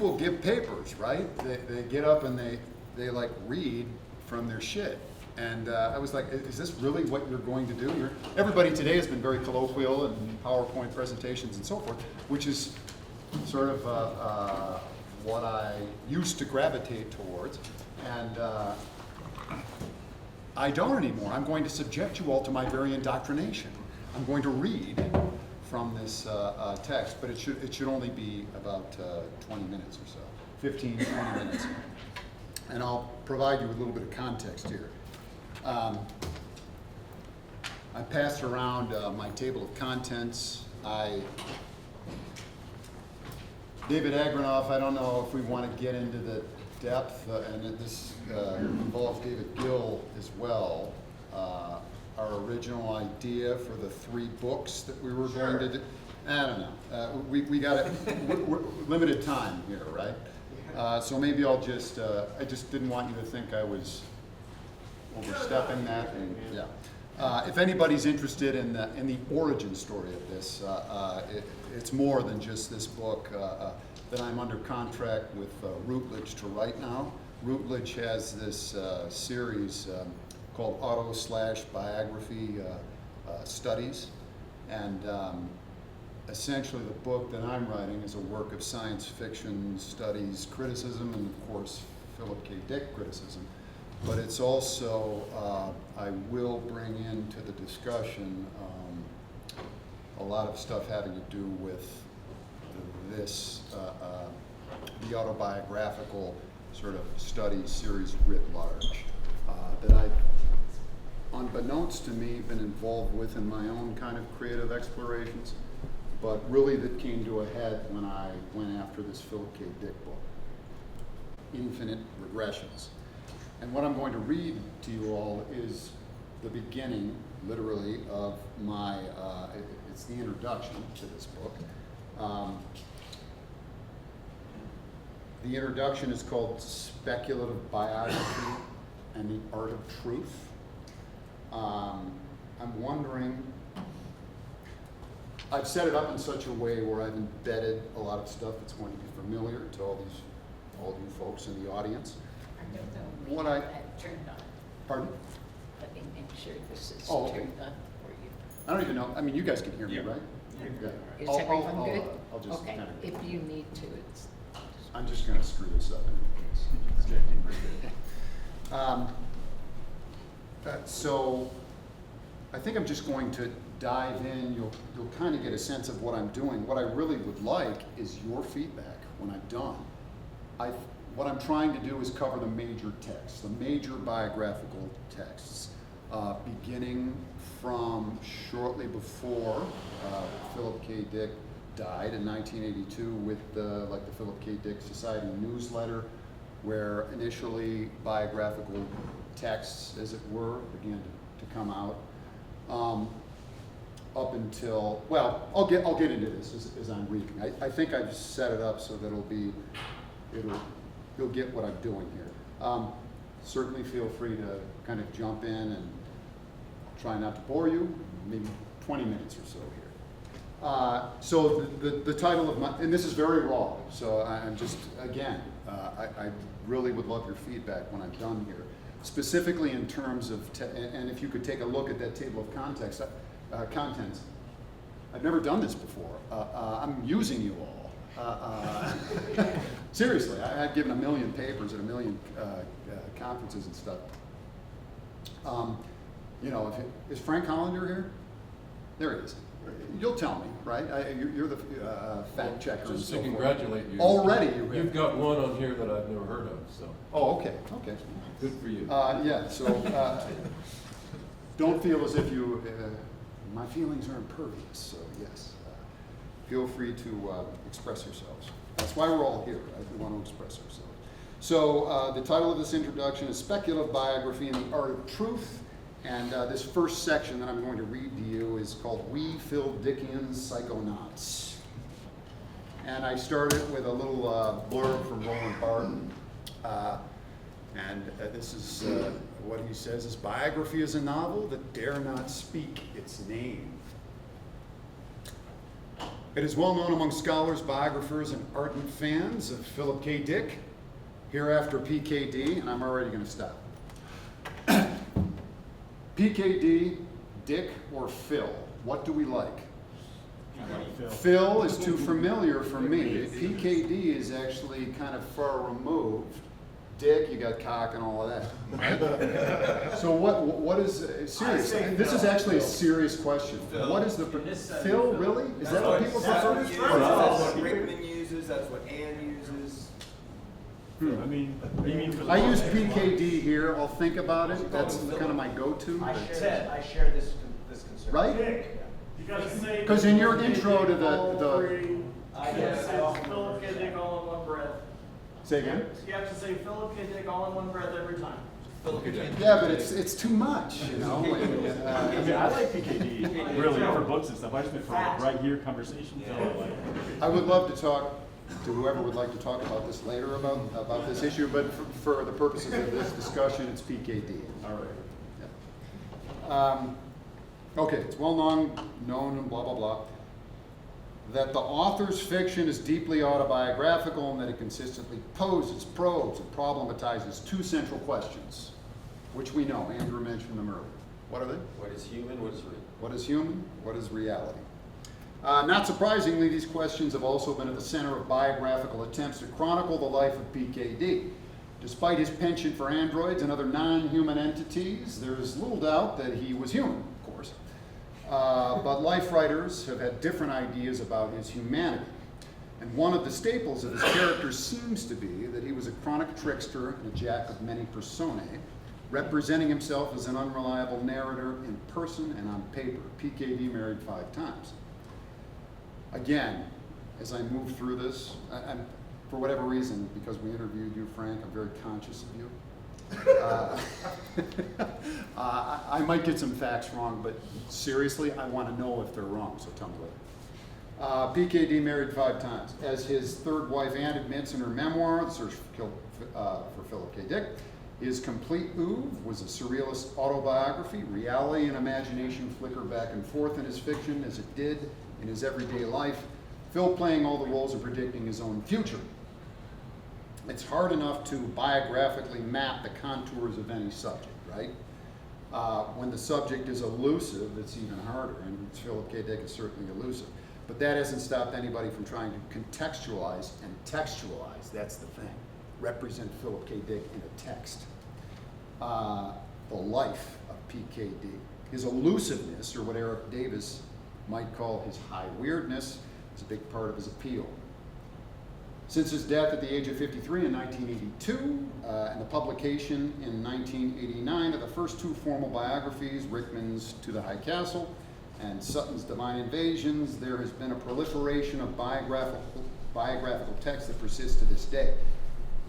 people give papers, right? They get up and they like read from their shit. And I was like, is this really what you're going to do? Everybody today has been very colloquial and PowerPoint presentations and so forth, which is sort of what I used to gravitate towards. And I don't anymore. I'm going to subject you all to my very indoctrination. I'm going to read from this text, but it should only be about 20 minutes or so, 15, 20 minutes. And I'll provide you with a little bit of context here. I passed around my table of contents. David Agranoff, I don't know if we want to get into the depth, and this involves David Gill as well. Our original idea for the 3 books that we were going to do. I don't know. We got it. We're limited time here, right? So maybe I'll just. I just didn't want you to think I was overstepping that. And, yeah. If anybody's interested in the origin story of this, it's more than just this book that I'm under contract with Routledge to write now. Routledge has this series called Auto/Biography Studies, and essentially the book that I'm writing is a work of science fiction studies criticism and of course Philip K. Dick criticism, but it's also, I will bring into the discussion a lot of stuff having to do with this, the autobiographical sort of study series writ large that I've, unbeknownst to me, been involved with in my own kind of creative explorations, but really that came to a head when I went after this Philip K. Dick book, Infinite Regressions. And what I'm going to read to you all is the beginning, literally, of my, it's the introduction to this book. The introduction is called Speculative Biography and the Art of Truth. I'm wondering, I've set it up in such a way where I've embedded a lot of stuff that's going to be familiar to all you folks in the audience. I don't know. What I turned on. Pardon? Let me make sure this is okay. turned on for you. I don't even know. I mean, you guys can hear me, Yeah. right? Yeah. Is I'll- everyone I'll- good? I'll just okay. kind of. If you need to, it's. I'm just going to screw this up. So I think I'm just going to dive in. You'll kind of get a sense of what I'm doing. What I really would like is your feedback when I'm done. What I'm trying to do is cover the major texts, the major biographical texts, beginning from shortly before Philip K. Dick died in 1982 with the Philip K. Dick Society newsletter, where initially biographical texts, as it were, began to come out. Up until, well, I'll get into this as I'm reading. I think I've set it up so that you'll get what I'm doing here. Certainly feel free to kind of jump in, and I'll try not to bore you, maybe 20 minutes or so here. So the title of my, and this is very raw, so I'm just, again, I really would love your feedback when I'm done here. Specifically in terms of, and if you could take a look at that table of contents. I've never done this before. I'm using you all. Seriously, I've given 1 million papers at 1 million conferences and stuff. You know, is Frank Hollander here? There he is. You'll tell me, right? You're the fact checker. Just to congratulate you. Already, You've got one on here that I've never heard of, so. Oh, okay. Good for you. Yeah, so don't feel as if you, my feelings are impervious, so yes, feel free to express yourselves. That's why we're all here, right? We want to express ourselves. So the title of this introduction is Speculative Biography and the Art of Truth, and this first section that I'm going to read to you is called We Phil Dickians Psychonauts. And I started with a little blurb from Roland Barthes. And this is what he says: his biography is a novel that dare not speak its name. It is well known among scholars, biographers, and ardent fans of Philip K. Dick, hereafter PKD, and I'm already going to stop. PKD, Dick, or Phil? What do we like? Phil is too familiar for me. PKD is actually kind of far removed. Dick, you got cock and all of that. Right? So what is serious? This is actually a serious question. What is the Phil really? Is that what people prefer? That's what Rickman uses. That's what Ann uses. I mean, you mean for the I use PKD here. I'll think about it. That's kind of my go-to. I share this concern. Right? You gotta say. Because in your intro to I Yes, guess. Philip K. Dick all in one breath. say again. You have to say Philip K. Dick all in one breath every time. Yeah, but it's too much, you know. I mean, I like PKD, really, for books and stuff. I just meant for like right here conversation. Like, I would love to talk to whoever would like to talk about this later about this issue, but for the purposes of this discussion, it's PKD. all right. Okay, it's well known and blah, blah, blah, that the author's fiction is deeply autobiographical and that it consistently poses, probes, and problematizes two central questions, which we know. Andrew mentioned them earlier. What are they? What is human, what is real? What is human? What is reality? Not surprisingly, these questions have also been at the center of biographical attempts to chronicle the life of PKD. Despite his penchant for androids and other non-human entities, there is little doubt that he was human, of course. But life writers have had different ideas about his humanity. And one of the staples of his character seems to be that he was a chronic trickster and a jack of many personae, representing himself as an unreliable narrator in person and on paper. PKD married 5 times. Again, as I move through this, I'm, for whatever reason, because we interviewed you, Frank, I'm very conscious of you. I might get some facts wrong, but seriously, I want to know if they're wrong, so tell me later. PKD married 5 times. As his third wife, Anne, admits in her memoir, The Search for Philip K. Dick, his complete oeuvre was a surrealist autobiography. Reality and imagination flicker back and forth in his fiction as it did in his everyday life, Phil playing all the roles and predicting his own future. It's hard enough to biographically map the contours of any subject, right? When the subject is elusive, it's even harder, and Philip K. Dick is certainly elusive. But that hasn't stopped anybody from trying to contextualize and textualize, that's the thing. Represent Philip K. Dick in a text. The life of PKD. His elusiveness, or what Eric Davis might call his high weirdness, is a big part of his appeal. Since his death at the age of 53 in 1982, and the publication in 1989 of the first 2 formal biographies, Rickman's To the High Castle and Sutton's Divine Invasions, there has been a proliferation of biographical texts that persist to this day.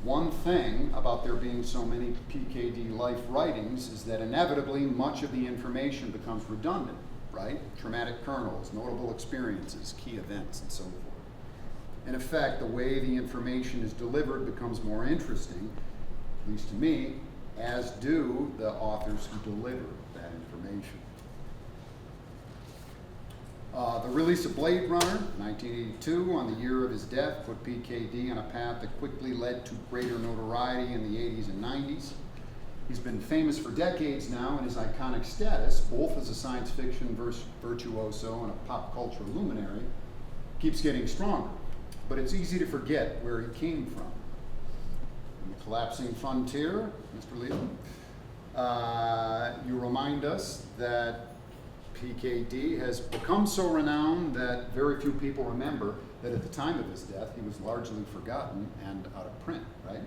One thing about there being so many PKD life writings is that inevitably much of the information becomes redundant, right? Traumatic kernels, notable experiences, key events, and so forth. In effect, the way the information is delivered becomes more interesting, at least to me, as do the authors who deliver that information. The release of Blade Runner, 1982, on the year of his death, put PKD on a path that quickly led to greater notoriety in the 80s and 90s. He's been famous for decades now, and his iconic status, both as a science fiction virtuoso and a pop culture luminary, keeps getting stronger. But it's easy to forget where he came from. In The Collapsing Frontier, Mr. Leland, you remind us that PKD has become so renowned that very few people remember that at the time of his death, he was largely forgotten and out of print, right?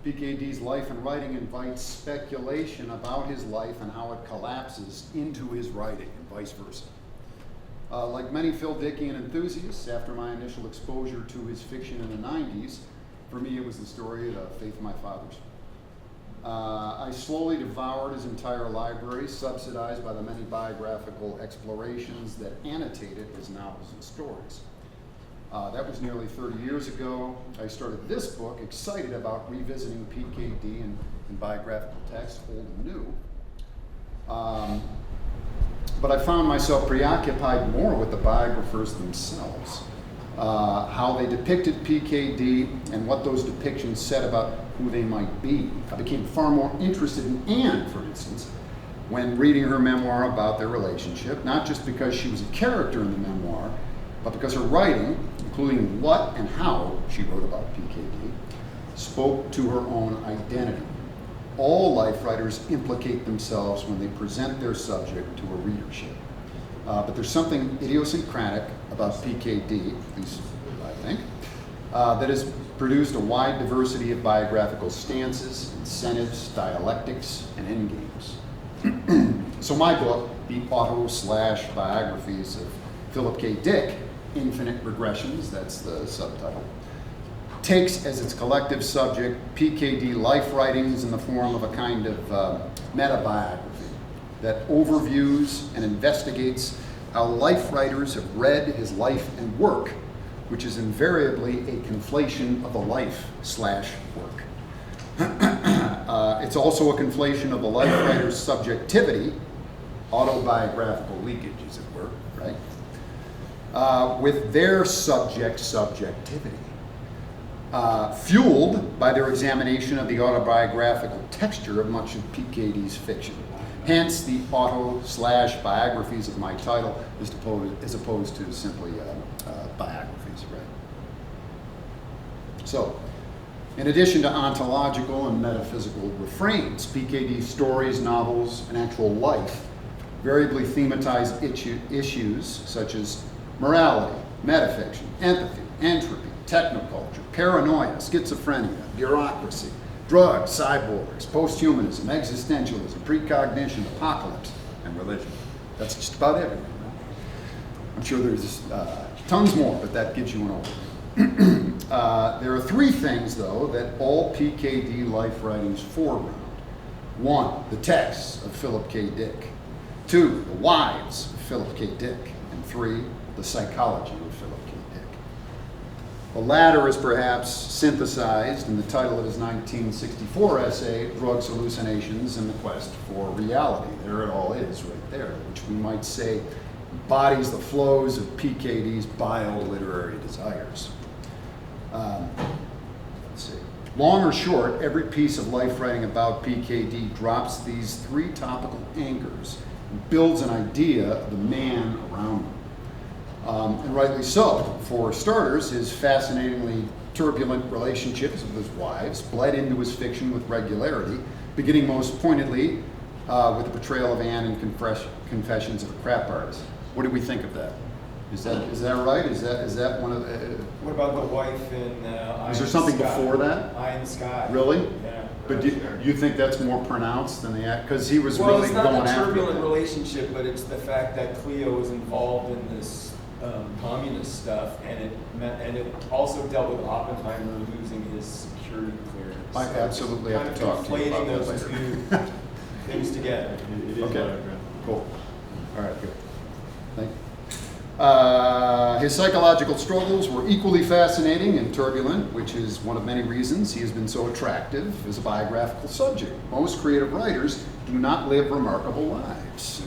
PKD's life and writing invites speculation about his life and how it collapses into his writing and vice versa. Like many Phil Dickian enthusiasts, after my initial exposure to his fiction in the 90s, for me it was the story of the faith of my fathers. I slowly devoured his entire library, subsidized by the many biographical explorations that annotated his novels and stories. That was nearly 30 years ago. I started this book excited about revisiting PKD in biographical text, old and new. But I found myself preoccupied more with the biographers themselves, how they depicted PKD and what those depictions said about who they might be. I became far more interested in Anne, for instance, when reading her memoir about their relationship, not just because she was a character in the memoir, but because her writing, including what and how she wrote about PKD, spoke to her own identity. All life writers implicate themselves when they present their subject to a readership. But there's something idiosyncratic about PKD, at least I think, that has produced a wide diversity of biographical stances, incentives, dialectics, and endgames. So my book, the auto/biographies of Philip K. Dick, Infinite Regressions, that's the subtitle, takes as its collective subject PKD life writings in the form of a kind of meta-biography that overviews and investigates how life writers have read his life and work, which is invariably a conflation of the life/work. It's also a conflation of the life writer's subjectivity, autobiographical leakage, as it were, right, with their subjectivity. Fueled by their examination of the autobiographical texture of much of PKD's fiction. Hence, the auto/biographies of my title as opposed to simply biographies, right? So, in addition to ontological and metaphysical refrains, PKD's stories, novels, and actual life variably thematize issues such as morality, metafiction, empathy, entropy, technoculture, paranoia, schizophrenia, bureaucracy, drugs, cyborgs, posthumanism, existentialism, precognition, apocalypse, and religion. That's just about everything. Right? I'm sure there's tons more, but that gives you an overview. There are three things, though, that all PKD life writings foreground. One, the texts of Philip K. Dick. Two, the wives of Philip K. Dick. And three, the psychology of Philip K. Dick. The latter is perhaps synthesized in the title of his 1964 essay, Drugs, Hallucinations, and the Quest for Reality. There it all is, right there, which we might say embodies the flows of PKD's bio-literary desires. Let's see. Long or short, every piece of life writing about PKD drops these three topical anchors and builds an idea of the man around him. And rightly so. For starters, his fascinatingly turbulent relationships with his wives bled into his fiction with regularity, beginning most pointedly with the portrayal of Anne in Confessions of a Crap Artist. What do we think of that? Is that right? Is that one of the? What about the wife in Is there something before that? Eye in the Sky. Really? Yeah. But do you think that's more pronounced than the act? Because he was Well, really it's not going the after turbulent it. relationship, but it's the fact that Cleo was involved in this communist stuff, and it also dealt with Oppenheimer losing his security clearance. I absolutely have to talk to you about Conflating that those later. two things together. It is Okay. biographical. Cool. All right, good. Thank you. His psychological struggles were equally fascinating and turbulent, which is one of many reasons he has been so attractive as a biographical subject. Most creative writers do not live remarkable lives,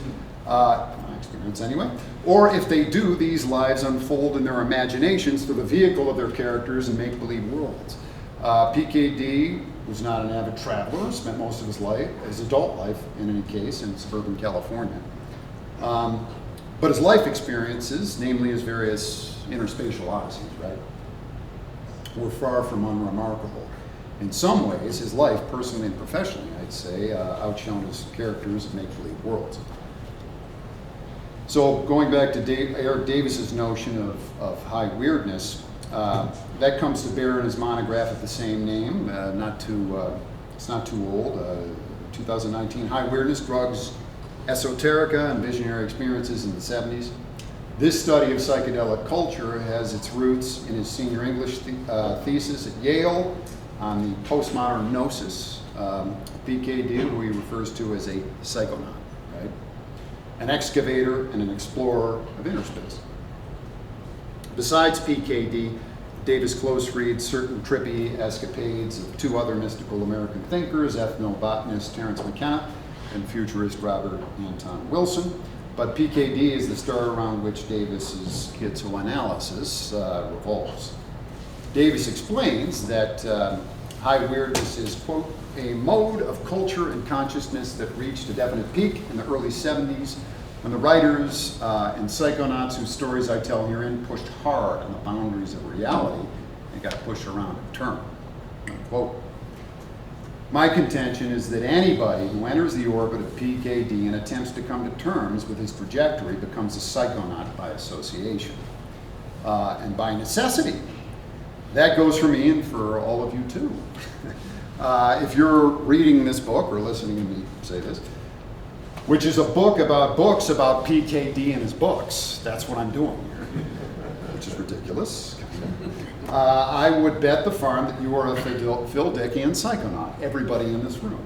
my experience anyway. Or if they do, these lives unfold in their imaginations through the vehicle of their characters and make-believe worlds. PKD was not an avid traveler, spent most of his life, his adult life in any case, in suburban California. But his life experiences, namely his various interspatial odysseys, right, were far from unremarkable. In some ways, his life, personally and professionally, I'd say, outshone his characters and make-believe worlds. So going back to Eric Davis's notion of high weirdness, that comes to bear in his monograph of the same name. It's not too old. 2019, High Weirdness, Drugs, Esoterica, and Visionary Experiences in the 70s. This study of psychedelic culture has its roots in his senior English thesis at Yale on the postmodern gnosis, PKD, who he refers to as a psychonaut, right? An excavator and an explorer of inner space. Besides PKD, Davis close reads certain trippy escapades of two other mystical American thinkers, ethnobotanist Terence McKenna and futurist Robert Anton Wilson. But PKD is the star around which Davis's schizoanalysis revolves. Davis explains that high weirdness is, quote, a mode of culture and consciousness that reached a definite peak in the early 70s when the writers and psychonauts whose stories I tell herein pushed hard on the boundaries of reality and got pushed around a term, unquote. My contention is that anybody who enters the orbit of PKD and attempts to come to terms with his trajectory becomes a psychonaut by association and by necessity. That goes for me and for all of you too. If you're reading this book or listening to me say this, which is a book about books about PKD and his books, that's what I'm doing here, which is ridiculous. I would bet the farm that you are a Phil Dickian psychonaut, everybody in this room.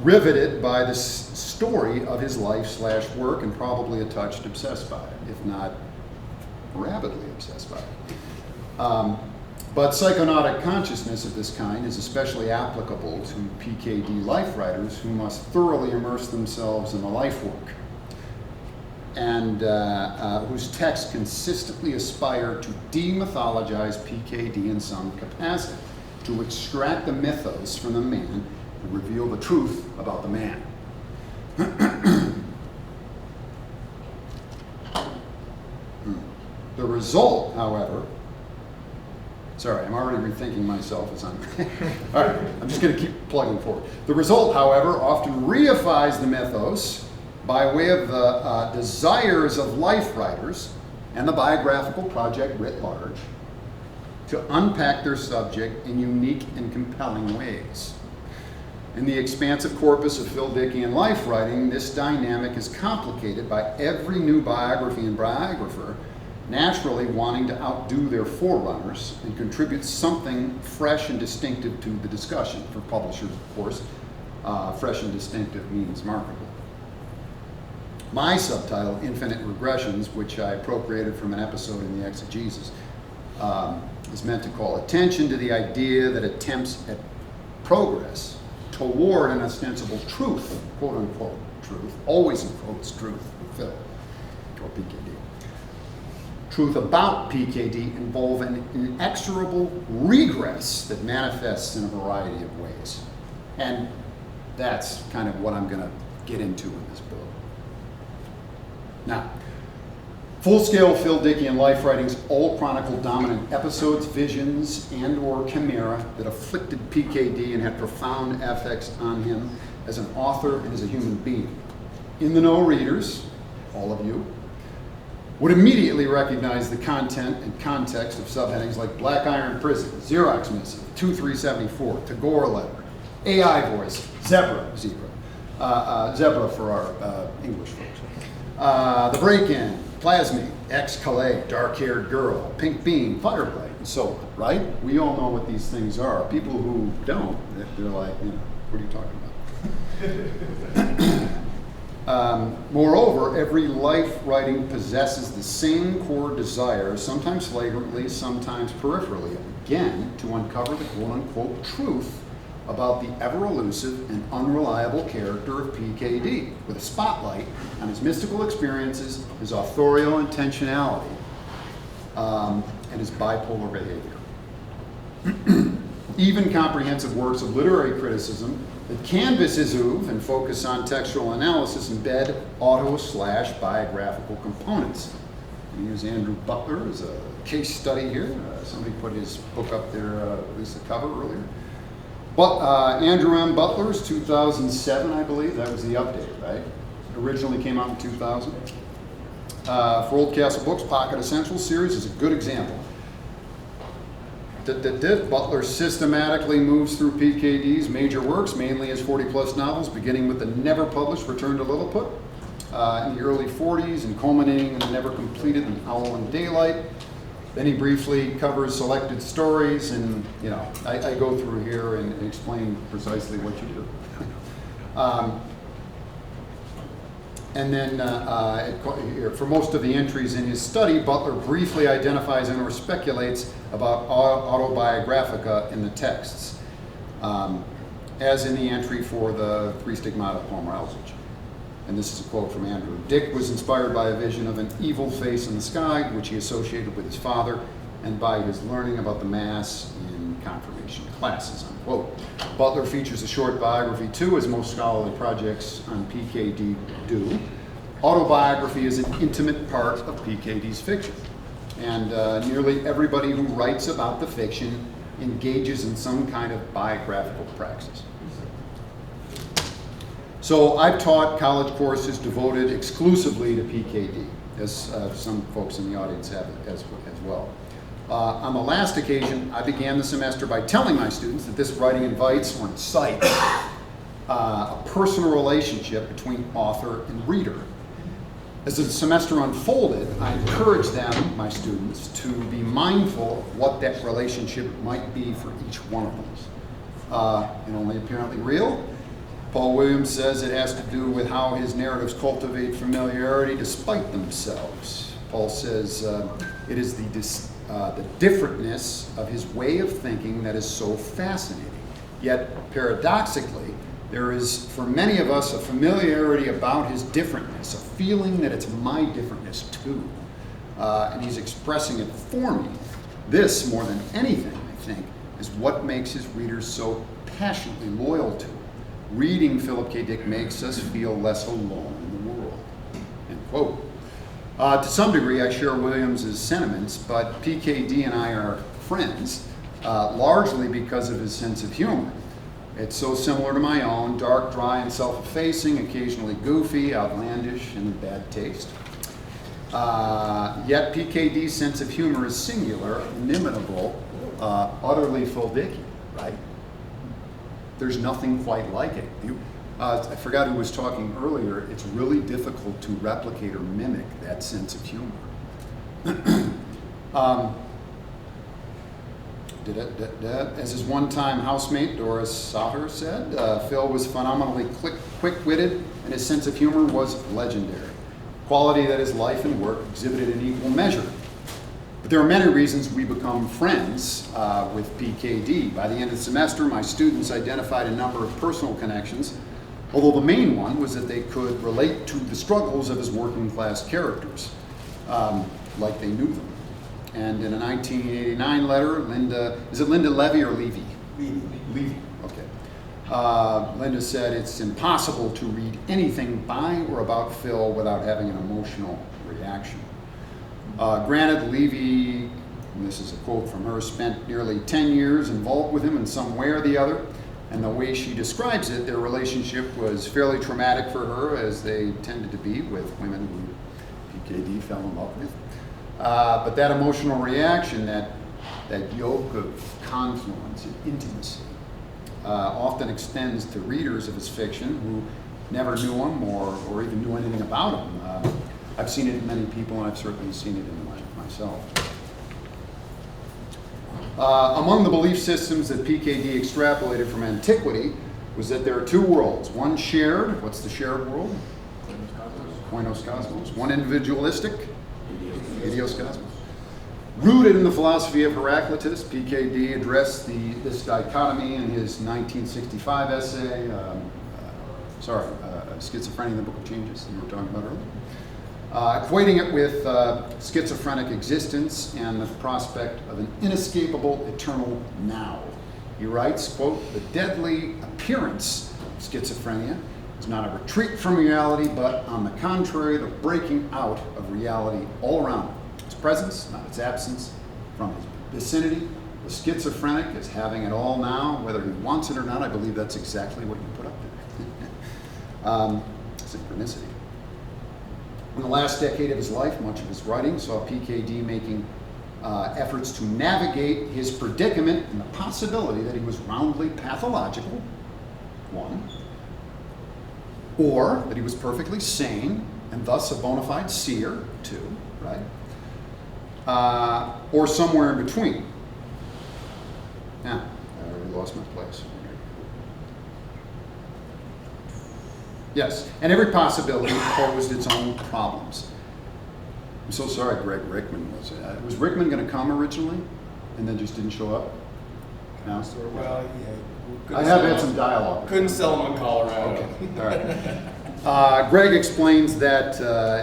Riveted by the story of his life/work and probably a touch obsessed by it, if not rabidly obsessed by it. But psychonautic consciousness of this kind is especially applicable to PKD life writers who must thoroughly immerse themselves in the life work and whose texts consistently aspire to demythologize PKD in some capacity, to extract the mythos from the man and reveal the truth about the man. The result, however, sorry, I'm already rethinking myself as I'm, all right, I'm just going to keep plugging forward. The result, however, often reifies the mythos by way of the desires of life writers and the biographical project writ large to unpack their subject in unique and compelling ways. In the expansive corpus of Phil Dickian life writing, this dynamic is complicated by every new biography and biographer naturally wanting to outdo their forerunners and contribute something fresh and distinctive to the discussion. For publishers, of course, fresh and distinctive means marketable. My subtitle, Infinite Regressions, which I appropriated from an episode in the Exegesis, is meant to call attention to the idea that attempts at progress toward an ostensible truth, quote unquote truth, always in quotes truth, Phil, or PKD. Truth about PKD involve an inexorable regress that manifests in a variety of ways. And that's kind of what I'm going to get into in this book. Now, full-scale Phil Dickian life writings all chronicle dominant episodes, visions, and or chimera that afflicted PKD and had profound effects on him as an author and as a human being. In-the-know readers, all of you, would immediately recognize the content and context of subheadings like Black Iron Prison, Xerox Missive, 2374, Tagore Letter, AI Voice, Zebra for our English folks, The Break-In, Plasmid, Ex-Calais, Dark-Haired Girl, Pink Bean, Fireblade, and so on, right? We all know what these things are. People who don't, they're like, you know, what are you talking about? Moreover, every life writing possesses the same core desire, sometimes flagrantly, sometimes peripherally, again, to uncover the quote-unquote truth about the ever-elusive and unreliable character of PKD, with a spotlight on his mystical experiences, his authorial intentionality, and his bipolar behavior. Even comprehensive works of literary criticism that canvas his oeuvre and focus on textual analysis embed auto/biographical components. Here's Andrew Butler as a case study here. Somebody put his book up there, at least the cover earlier. But Andrew M. Butler's 2007, I believe, that was the update, right? It originally came out in 2000. For Old Castle Books, Pocket Essentials series is a good example. Butler systematically moves through PKD's major works, mainly his 40-plus novels, beginning with the never-published Return to Lilliput in the early 40s and culminating in the never-completed The Owl in Daylight. Then he briefly covers selected stories, and you know, I go through here and explain precisely what you do. And then for most of the entries in his study, Butler briefly identifies and or speculates about autobiographica in the texts, as in the entry for the Three Stigmata of Palmer Eldritch. and this is a quote from Andrew. Dick was inspired by a vision of an evil face in the sky, which he associated with his father, and by his learning about the Mass in confirmation classes, unquote. Butler features a short biography too, as most scholarly projects on PKD do. Autobiography is an intimate part of PKD's fiction, and nearly everybody who writes about the fiction engages in some kind of biographical praxis. So I've taught college courses devoted exclusively to PKD, as some folks in the audience have as well. On the last occasion, I began the semester by telling my students that this writing invites or incites a personal relationship between author and reader. As the semester unfolded, I encouraged them, my students, to be mindful of what that relationship might be for each one of them. And only apparently real. Paul Williams says it has to do with how his narratives cultivate familiarity despite themselves. Paul says it is the differentness of his way of thinking that is so fascinating. Yet, paradoxically, there is, for many of us, a familiarity about his differentness, a feeling that it's my differentness too. And he's expressing it for me. This, more than anything, I think, is what makes his readers so passionately loyal to him. Reading Philip K. Dick makes us feel less alone in the world. End quote. To some degree, I share Williams's sentiments, but PKD and I are friends, largely because of his sense of humor. It's so similar to my own, dark, dry, and self-effacing, occasionally goofy, outlandish, and in bad taste. Yet PKD's sense of humor is singular, inimitable, utterly Phil Dickian, right? There's nothing quite like it. I forgot who was talking earlier. It's really difficult to replicate or mimic that sense of humor. As his one-time housemate, Doris Sauter, said, Phil was phenomenally quick-witted, and his sense of humor was legendary, quality that his life and work exhibited in equal measure. But there are many reasons we become friends with PKD. By the end of the semester, my students identified a number of personal connections, although the main one was that they could relate to the struggles of his working-class characters, like they knew them. And in a 1989 letter, is it Linda Levy or Levy? Levy, okay. Linda said, it's impossible to read anything by or about Phil without having an emotional reaction. Granted, Levy, and this is a quote from her, spent nearly 10 years involved with him in some way or the other, and the way she describes it, their relationship was fairly traumatic for her, as they tended to be with women who PKD fell in love with. But that emotional reaction, that yoke of confluence and intimacy, often extends to readers of his fiction who never knew him or even knew anything about him. I've seen it in many people, and I've certainly seen it in myself. Among the belief systems that PKD extrapolated from antiquity was that there are two worlds. One shared, what's the shared world? Koinos cosmos. One individualistic, Idios cosmos. Rooted in the philosophy of Heraclitus, PKD addressed this dichotomy in his 1965 essay, Schizophrenia in the Book of Changes, that you were talking about earlier. Equating it with schizophrenic existence and the prospect of an inescapable eternal now. He writes, quote, the deadly appearance of schizophrenia is not a retreat from reality, but on the contrary, the breaking out of reality all around him. Its presence, not its absence, from his vicinity. The schizophrenic is having it all now, whether he wants it or not. I believe that's exactly what you put up there. Synchronicity. In the last decade of his life, much of his writing saw PKD making efforts to navigate his predicament and the possibility that he was roundly pathological, one, or that he was perfectly sane and thus a bona fide seer, two, right? Or somewhere in between. Now, I already lost my place. Yes, and every possibility posed its own problems. I'm so sorry Greg Rickman was Rickman going to come originally and then just didn't show up? No? Well, yeah. I have had some dialogue. Couldn't sell them in Colorado. Okay, all right. Greg explains that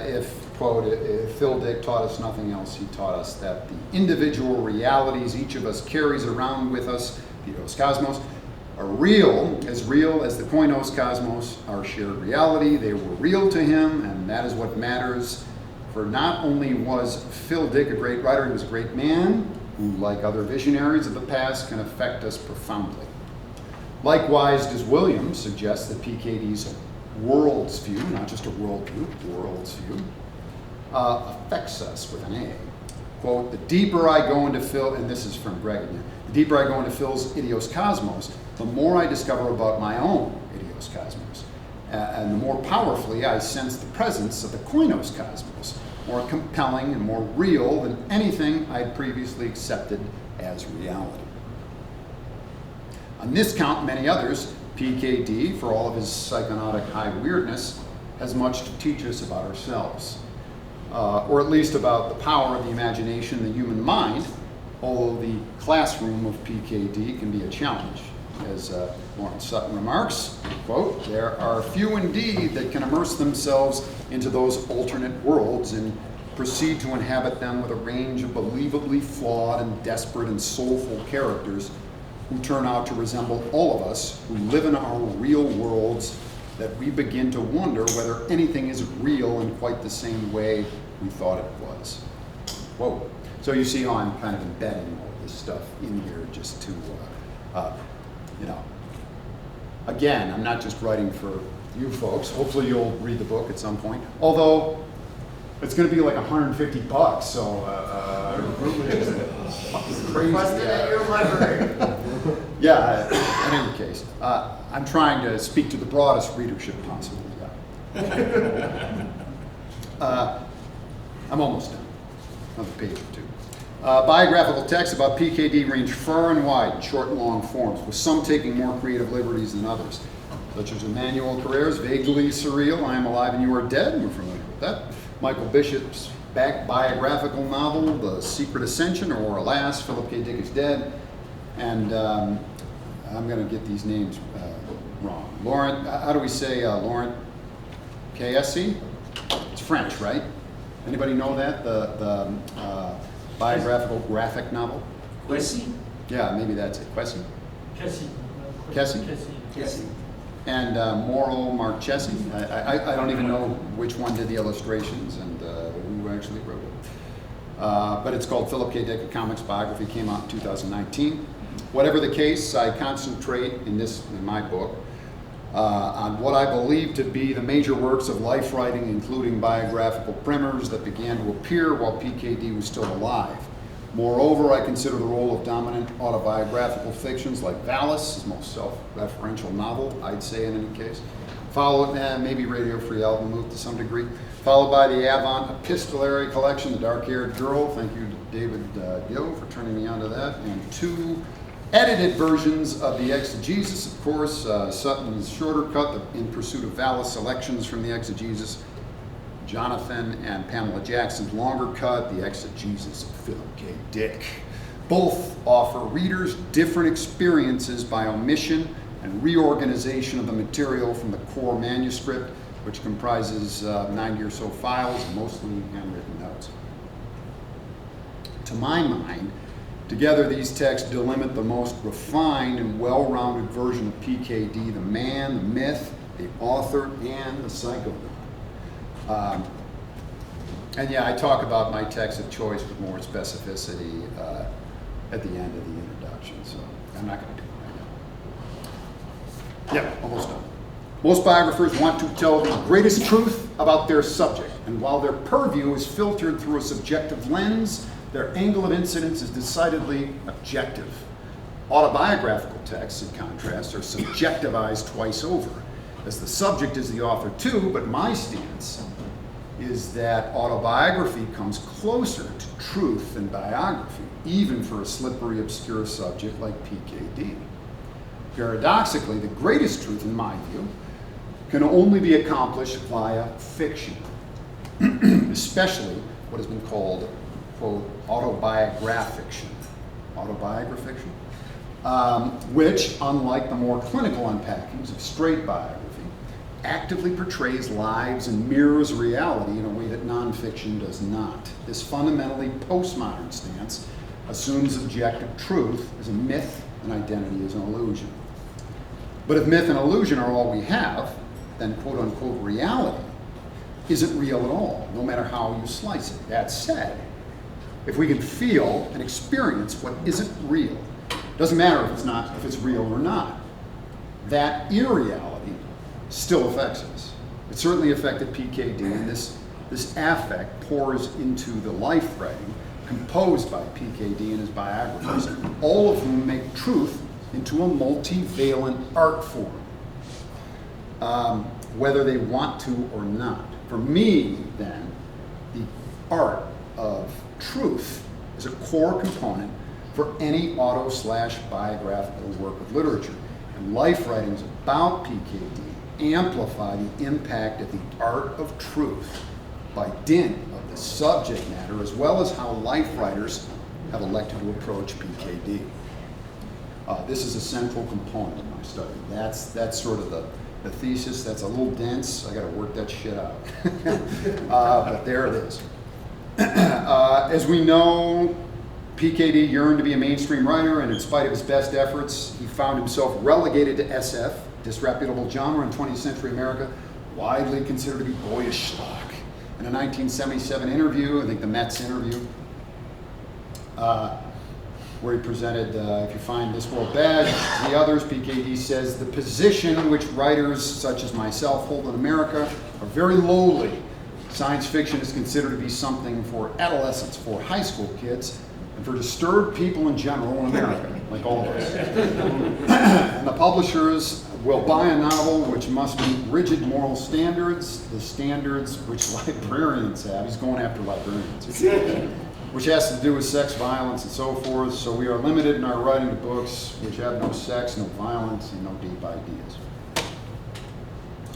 if, quote, if Phil Dick taught us nothing else, he taught us that the individual realities each of us carries around with us, Eidos Cosmos, are real as the Koinos Cosmos, our shared reality. They were real to him, and that is what matters. For not only was Phil Dick a great writer, he was a great man who, like other visionaries of the past, can affect us profoundly. Likewise, does Williams suggest that PKD's world's view, not just a worldview, world's view, affects us with an A. Quote, the deeper I go into Phil, and this is from Greg again, the deeper I go into Phil's Eidos Cosmos, the more I discover about my own Eidos Cosmos. And the more powerfully I sense the presence of the Koinos Cosmos, more compelling and more real than anything I had previously accepted as reality. On this count, and many others, PKD, for all of his psychonautic high weirdness, has much to teach us about ourselves. Or at least about the power of the imagination, the human mind, although the classroom of PKD can be a challenge. As Lawrence Sutton remarks, quote, there are few indeed that can immerse themselves into those alternate worlds and proceed to inhabit them with a range of believably flawed and desperate and soulful characters who turn out to resemble all of us who live in our real worlds, that we begin to wonder whether anything is real in quite the same way we thought it was. Whoa. So you see how I'm kind of embedding all this stuff in here just to, you know, again, I'm not just writing for you folks. Hopefully you'll read the book at some point. Although, it's going to be like $150, so it's crazy. Request it at your library. Yeah, in any case, I'm trying to speak to the broadest readership possible. Yeah. I'm almost done. Another page or two. Biographical texts about PKD range far and wide in short and long forms, with some taking more creative liberties than others, such as Emmanuel Carrère's vaguely surreal I Am Alive and You Are Dead, and we're familiar with that. Michael Bishop's biographical novel, The Secret Ascension, or Alas, Philip K. Dick is Dead. And I'm going to get these names wrong. Laurent, how do we say Laurent KSC? It's French, right? Anybody know that? The biographical graphic novel? Quessy? Yeah, maybe that's it. Quessy? Kessie. Kessie? Kessie. And Mauro Marchesi. I don't even know which one did the illustrations and who actually wrote it. But it's called Philip K. Dick, a comics biography, came out in 2019. Whatever the case, I concentrate in my book on what I believe to be the major works of life writing, including biographical primers that began to appear while PKD was still alive. Moreover, I consider the role of dominant autobiographical fictions like Valis, his most self-referential novel, I'd say in any case, followed, maybe Radio Free Albemuth to some degree, followed by the Avant epistolary collection, The Dark-Haired Girl, thank you to David Gill for turning me on to that, and two edited versions of the Exegesis, of course, Sutton's shorter cut, the In Pursuit of Valis selections from the Exegesis, Jonathan and Pamela Jackson's longer cut, The Exegesis of Philip K. Dick. Both offer readers different experiences by omission and reorganization of the material from the core manuscript, which comprises 90 or so files and mostly handwritten notes. To my mind, together these texts delimit the most refined and well-rounded version of PKD, the man, the myth, the author, and the psychonaut. And yeah, I talk about my text of choice with more specificity at the end of the introduction, so I'm not going to do it right now. Yeah, almost done. Most biographers want to tell the greatest truth about their subject, and while their purview is filtered through a subjective lens, their angle of incidence is decidedly objective. Autobiographical texts, in contrast, are subjectivized twice over, as the subject is the author too, but my stance is that autobiography comes closer to truth than biography, even for a slippery, obscure subject like PKD. Paradoxically, the greatest truth, in my view, can only be accomplished via fiction, especially what has been called, quote, autobiographiction, which, unlike the more clinical unpackings of straight biography, actively portrays lives and mirrors reality in a way that nonfiction does not. This fundamentally postmodern stance assumes objective truth as a myth and identity as an illusion. But if myth and illusion are all we have, then quote-unquote reality isn't real at all, no matter how you slice it. That said, if we can feel and experience what isn't real, doesn't matter if it's real or not, that irreality still affects us. It certainly affected PKD, and this affect pours into the life writing composed by PKD and his biographers, all of whom make truth into a multivalent art form, whether they want to or not. For me, then, the art of truth is a core component for any auto/biographical work of literature. And life writings about PKD amplify the impact of the art of truth by dint of the subject matter, as well as how life writers have elected to approach PKD. This is a central component of my study. That's sort of the thesis. That's a little dense. I got to work that shit out. But there it is. As we know, PKD yearned to be a mainstream writer, and in spite of his best efforts, he found himself relegated to SF, disreputable genre in 20th century America, widely considered to be boyish schlock. In a 1977 interview, I think the Mets interview, where he presented, if you find this world bad, the others, PKD says, the position which writers such as myself hold in America are very lowly. Science fiction is considered to be something for adolescents, for high school kids, and for disturbed people in general in America, like all of us. And the publishers will buy a novel which must meet rigid moral standards, the standards which librarians have. He's going after librarians. Which has to do with sex, violence, and so forth. So we are limited in our writing to books which have no sex, no violence, and no deep ideas.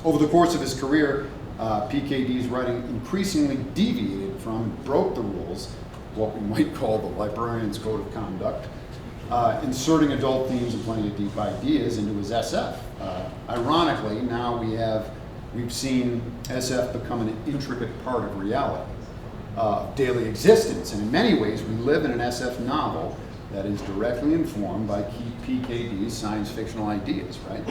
Over the course of his career, PKD's writing increasingly deviated from and broke the rules, what we might call the librarian's code of conduct, inserting adult themes and plenty of deep ideas into his SF. Ironically, now we've seen SF become an intricate part of reality, daily existence, and in many ways we live in an SF novel that is directly informed by PKD's science fictional ideas, right?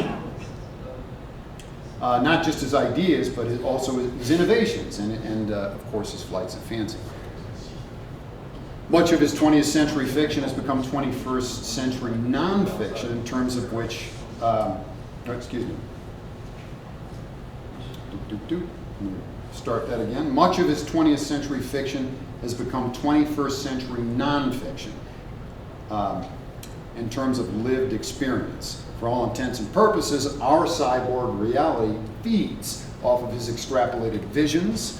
Not just his ideas, but also his innovations and of course, his flights of fancy. Much of his 20th century fiction has become 21st century nonfiction in terms of which, excuse me. Start that again. Much of his 20th century fiction has become 21st century nonfiction in terms of lived experience. For all intents and purposes, our cyborg reality feeds off of his extrapolated visions,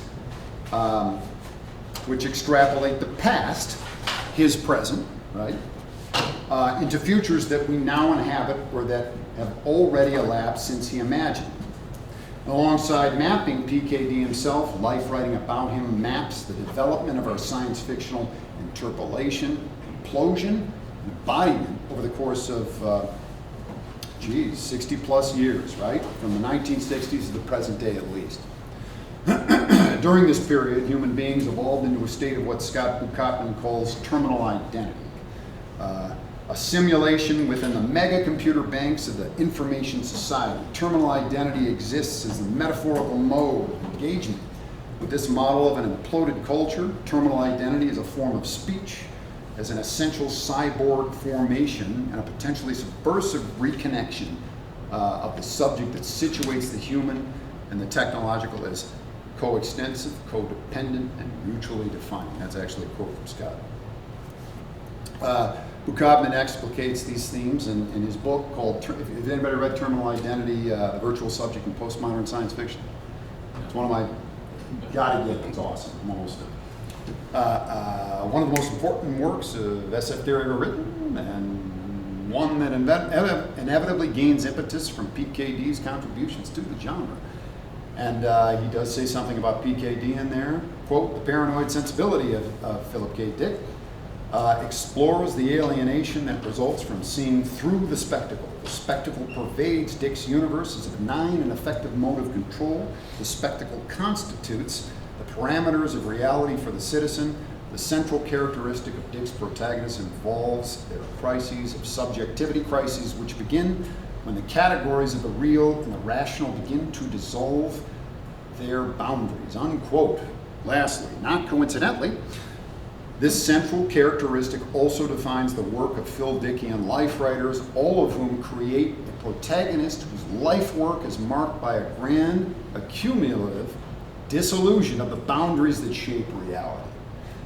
which extrapolate the past, his present, right, into futures that we now inhabit or that have already elapsed since he imagined. Alongside mapping, PKD himself, life writing about him maps the development of our science fictional interpolation, implosion, and embodiment over the course of 60 plus years, right? From the 1960s to the present day at least. During this period, human beings evolved into a state of what Scott Buchotman calls terminal identity. A simulation within the mega computer banks of the information society. Terminal identity exists as the metaphorical mode of engagement. With this model of an imploded culture, terminal identity is a form of speech, as an essential cyborg formation and a potentially subversive reconnection of the subject that situates the human and the technological as coextensive, codependent, and mutually defining. That's actually a quote from Scott. Buchotman explicates these themes in his book called, if anybody read Terminal Identity, The Virtual Subject in Postmodern Science Fiction? It's one of my, gotta get it, it's awesome, I'm almost done. One of the most important works of SF theory ever written, and one that inevitably gains impetus from PKD's contributions to the genre. And he does say something about PKD in there. Quote, the paranoid sensibility of Philip K. Dick explores the alienation that results from seeing through the spectacle. The spectacle pervades Dick's universe as a benign and effective mode of control. The spectacle constitutes the parameters of reality for the citizen. The central characteristic of Dick's protagonists involves their crises of subjectivity, crises which begin when the categories of the real and the rational begin to dissolve their boundaries, unquote. Lastly, not coincidentally, this central characteristic also defines the work of Phil Dickian life writers, all of whom create a protagonist whose life work is marked by a grand, accumulative disillusion of the boundaries that shape reality.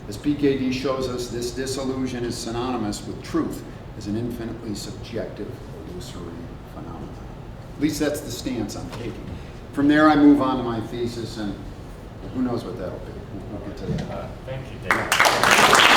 As PKD shows us, this disillusion is synonymous with truth as an infinitely subjective, illusory phenomenon. At least that's the stance I'm taking. From there, I move on to my thesis, and who knows what that'll be. We'll get to that. Thank you, Dave.